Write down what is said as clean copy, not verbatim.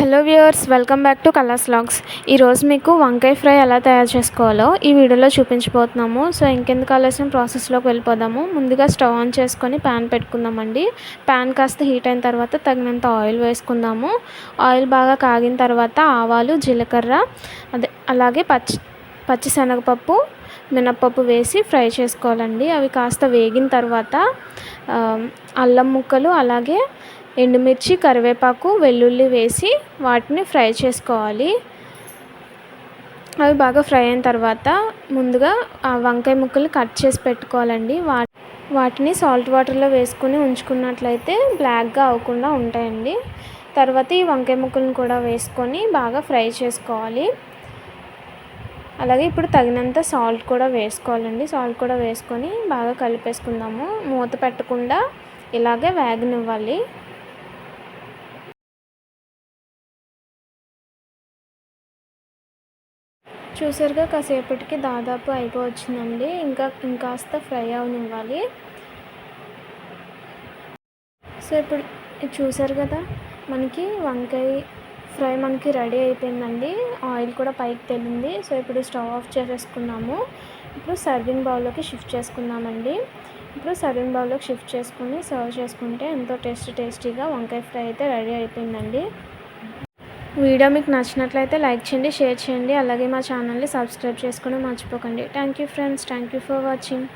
Hello viewers, welcome back to colours vlogs. ఈరోజు మీకు వంకాయ ఫ్రై ఎలా తయారు చేసుకోవాలో ఈ వీడియోలో చూపించబోతున్నాము. సో ఇంకెందుకు ఆలస్యం, ప్రాసెస్లోకి వెళ్ళిపోదాము. ముందుగా స్టవ్ ఆన్ చేసుకొని ప్యాన్ పెట్టుకుందామండి. ప్యాన్ కాస్త హీట్ అయిన తర్వాత తగినంత ఆయిల్ వేసుకుందాము. ఆయిల్ బాగా కాగిన తర్వాత ఆవాలు, జీలకర్ర, అలాగే పచ్చిశనగపప్పు, మినప్పప్పు వేసి ఫ్రై చేసుకోవాలండి. అవి కాస్త వేగిన తర్వాత అల్లం ముక్కలు, అలాగే ఎండుమిర్చి, కరివేపాకు, వెల్లుల్లి వేసి వాటిని ఫ్రై చేసుకోవాలి. అవి బాగా ఫ్రై అయిన తర్వాత ముందుగా వంకాయ ముక్కలు కట్ చేసి పెట్టుకోవాలండి. వాటిని సాల్ట్ వాటర్లో వేసుకొని ఉంచుకున్నట్లయితే బ్లాక్గా అవ్వకుండా ఉంటాయండి. తర్వాత ఈ వంకాయ ముక్కలను కూడా వేసుకొని బాగా ఫ్రై చేసుకోవాలి. అలాగే ఇప్పుడు తగినంత సాల్ట్ కూడా వేసుకోవాలండి. సాల్ట్ కూడా వేసుకొని బాగా కలిపేసుకుందాము. మూత పెట్టకుండా ఇలాగే వేగనివ్వాలి. చూసారుగా, కాసేపటికి దాదాపు అయిపోవచ్చిందండి. ఇంకాస్త ఫ్రై అవనివ్వాలి. సో ఇప్పుడు చూసారు కదా, మనకి వంకాయ ఫ్రై రెడీ అయిపోయిందండి. ఆయిల్ కూడా పైకి తేలింది. సో ఇప్పుడు స్టవ్ ఆఫ్ చేసేసుకున్నాము. ఇప్పుడు సర్వింగ్ బౌల్లోకి షిఫ్ట్ చేసుకుందామండి. ఇప్పుడు సర్వింగ్ బౌల్లోకి షిఫ్ట్ చేసుకుని సర్వ్ చేసుకుంటే ఎంతో టేస్టీగా వంకాయ ఫ్రై అయితే రెడీ అయిపోయిందండి. వీడియో మీకు నచ్చినట్లయితే లైక్ చేయండి, షేర్ చేయండి, అలాగే మా ఛానల్ని సబ్స్క్రైబ్ చేసుకుని మర్చిపోకండి. Thank you friends, thank you for watching.